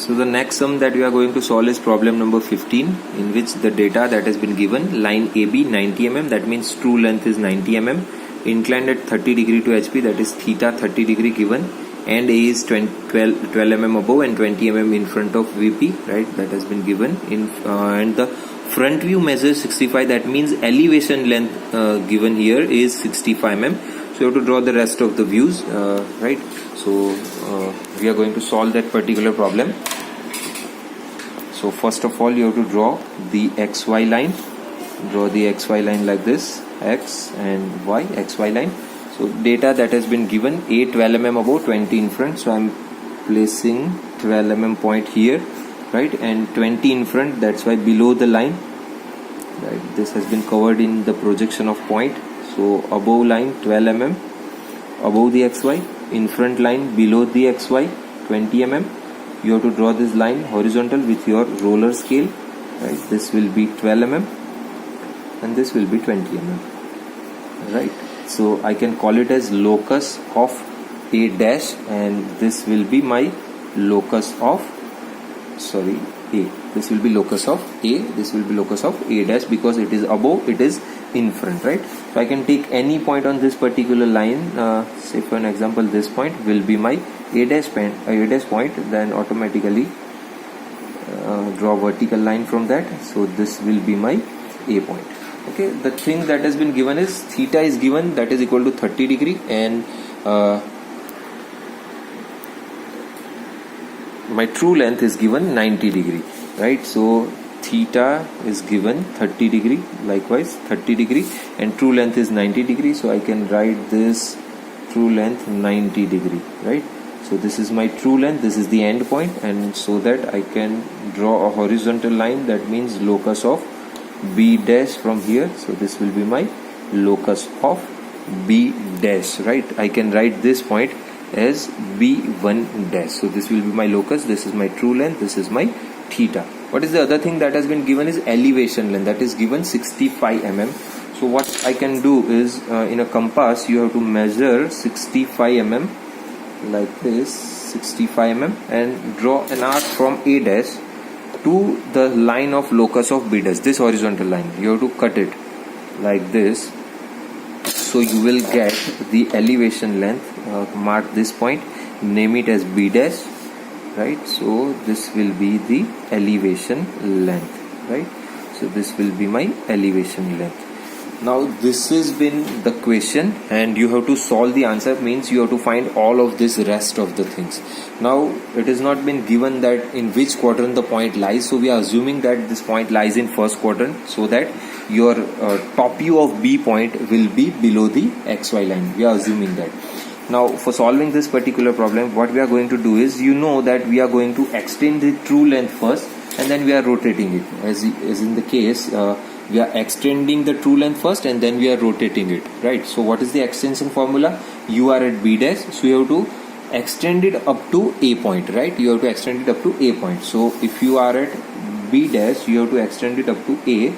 So the next sum that we are going to solve is problem number 15, in which the data that has been given, line AB 90 mm, that means true length is 90 mm, inclined at 30 degree to HP, that is theta 30 degree given, and A is 12 mm above and 20 mm in front of VP, right, that has been given, and the front view measures 65, that means elevation length given here is 65 mm. So you have to draw the rest of the views, right. So we are going to solve that particular problem. So first of all you have to draw the XY line. Draw the XY line like this, X and Y, XY line. So data that has been given, A 12 mm above, 20 in front. So I am placing 12 mm point here, right, and 20 in front, that's why below the line, right, this has been covered in the projection of point. So above line 12 mm above the XY, in front line below the XY 20 mm. You have to draw this line horizontal with your roller scale, right. This will be 12 mm and this will be 20 mm, right. So I can call it as locus of A dash, and this will be my locus of, sorry, A. This will be locus of A, this will be locus of A dash, because it is above, it is in front, right. So I can take any point on this particular line, say for an example this point will be my A dash point, then automatically draw vertical line from that. So this will be my A point. Okay, the thing that has been given is theta is given, that is equal to 30 degree, and my true length is given 90 degree, right. So theta is given 30 degree, likewise 30 degree, and true length is 90 degree. So I can write this true length 90 degree, right. So this is my true length, this is the end point, and so that I can draw a horizontal line, that means locus of B dash from here. So this will be my locus of B dash, right. I can write this point as B1 dash. So this will be my locus, this is my true length, this is my theta. What is the other thing that has been given is elevation length, that is given 65 mm. So what I can do is, in a compass you have to measure 65 mm like this, 65 mm, and draw an arc from A dash to the line of locus of B dash, this horizontal line. You have to cut it like this. So you will get the elevation length. Mark this point, name it as B dash, right. So this will be the elevation length, right. So this will be my elevation length. Now this has been the question, and you have to solve the answer, means you have to find all of this rest of the things. Now it has not been given that in which quadrant the point lies, so we are assuming that this point lies in first quadrant, so that your top view of B point will be below the XY line. We are assuming that. Now for solving this particular problem, what we are going to do is, you know that we are going to extend the true length first and then we are rotating it, as in the case we are extending the true length first and then we are rotating it, right. So what is the extension formula? You are at B dash, so you have to extend it up to A point, right. You have to extend it up to A point. So if you are at B dash, you have to extend it up to A.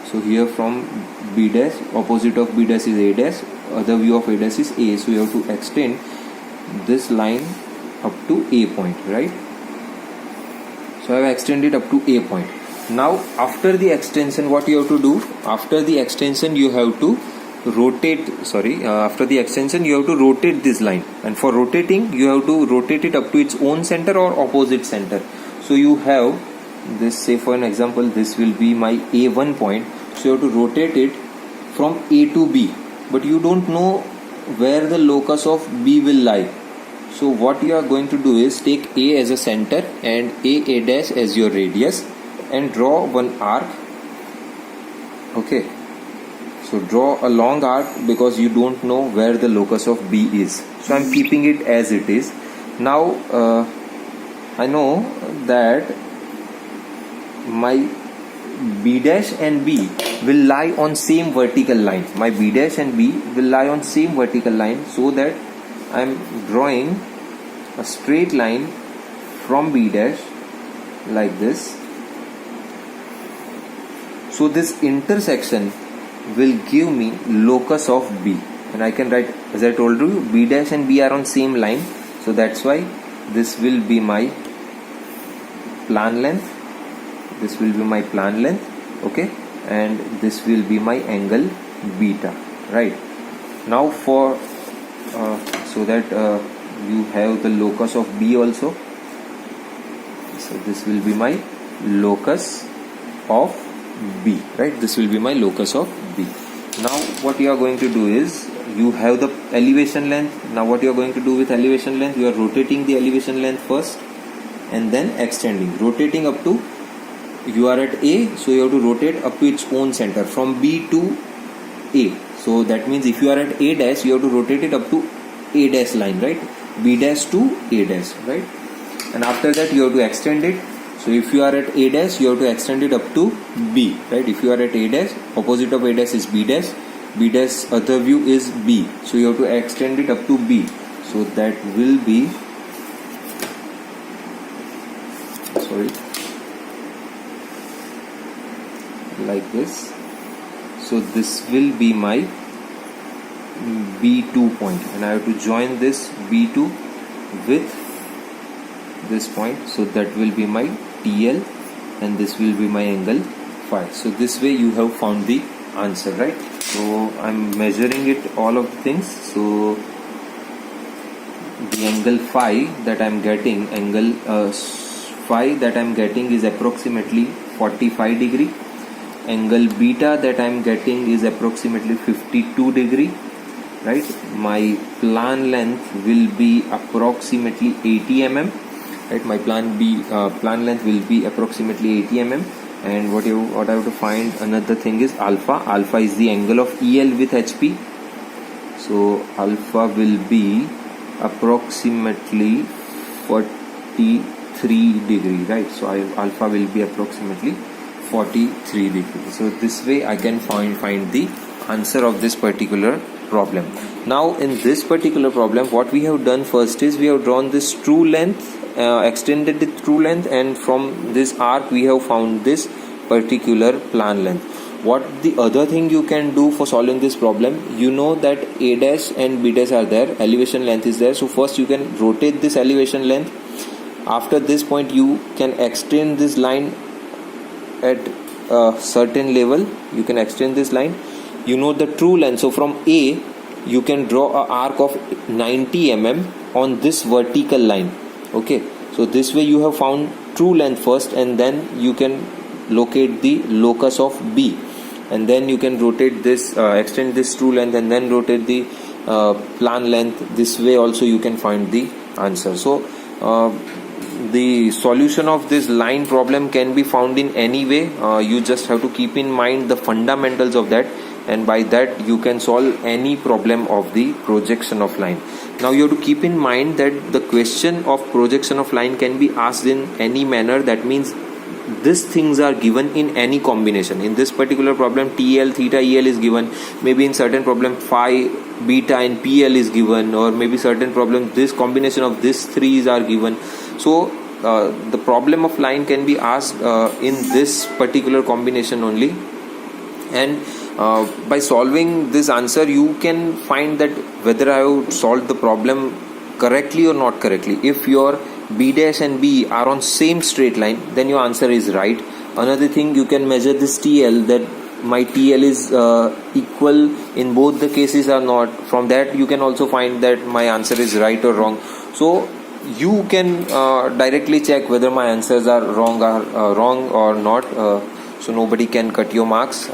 So here from B dash, opposite of B dash is A dash, other view of A dash is A. So you have to extend this line up to A point, right. So I have extended up to A point. Now after the extension, what you have to do? After the extension you have to rotate, after the extension you have to rotate this line, and for rotating you have to rotate it up to its own center or opposite center. So you have this, say for an example this will be my A1 point, so you have to rotate it from A to B, but you don't know where the locus of B will lie. So what you are going to do is take A as a center and A dash as your radius, and draw one arc. Okay, so draw a long arc because you don't know where the locus of B is. So I am keeping it as it is. Now I know that my B dash and B will lie on same vertical line. My B dash and B will lie on same vertical line, so that I am drawing a straight line from B dash like this. So this intersection will give me locus of B, and I can write, as I told you, B dash and B are on same line, so that's why this will be my plan length, this will be my plan length, okay, and this will be my angle beta, right? Now for so that you have the locus of B also, so this will be my locus of B, right? This will be my locus of B. Now what you are going to do is, you have the elevation length. Now what you are going to do with elevation length, you are rotating the elevation length first and then extending, rotating up to, you are at A, so you have to rotate up to its own center from B to A. So that means if you are at A dash, you have to rotate it up to A dash line, right? B dash to A dash, right? And after that you have to extend it. So if you are at A dash, you have to extend it up to B, right? If you are at A dash, opposite of A dash is B dash, B dash other view is B, so you have to extend it up to B. So that will be, sorry, like this. So this will be my B2 point, and I have to join this B2 with this point, so that will be my TL, and this will be my angle phi. So this way you have found the answer, right? So I'm measuring it, all of the things. So the angle phi that I'm getting, phi that I'm getting is approximately 45 degree. Angle beta that I'm getting is approximately 52 degree, right? My plan length will be approximately 80 mm, right? My plan length will be approximately 80 mm. And what I have to find, another thing is alpha. Alpha is the angle of EL with HP. So alpha will be approximately 43 degree, right? So alpha will be approximately 43 degree. So this way I can find the answer of this particular problem. Now in this particular problem, what we have done first is, we have drawn this true length, extended the true length, and from this arc we have found this particular plan length. What the other thing you can do for solving this problem, you know that A dash and B dash are there, elevation length is there. So first you can rotate this elevation length. After this point you can extend this line at a certain level, you can extend this line. You know the true length, so from A you can draw an arc of 90 mm on this vertical line, okay? So this way you have found true length first, and then you can locate the locus of B, and then you can rotate this, extend this true length, and then rotate the plan length. This way also you can find the answer. So the solution of this line problem can be found in any way. You just have to keep in mind the fundamentals of that, and by that you can solve any problem of the projection of line. Now you have to keep in mind that the question of projection of line can be asked in any manner. That means these things are given in any combination. In this particular problem, TL, theta, EL is given. Maybe in certain problem phi, beta and PL is given, or maybe certain problem this combination of these threes are given. So the problem of line can be asked in this particular combination only, and by solving this answer you can find that whether I have solved the problem correctly or not correctly. If your B dash and B are on same straight line, then your answer is right. Another thing, you can measure this TL, that my TL is equal in both the cases or not. From that you can also find that my answer is right or wrong. So you can directly check whether my answers are wrong or not. So nobody can cut your marks.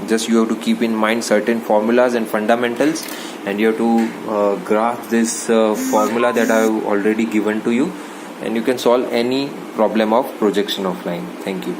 Just you have to keep in mind certain formulas and fundamentals, and you have to grasp this formula that I have already given to you, and you can solve any problem of projection of line. Thank you.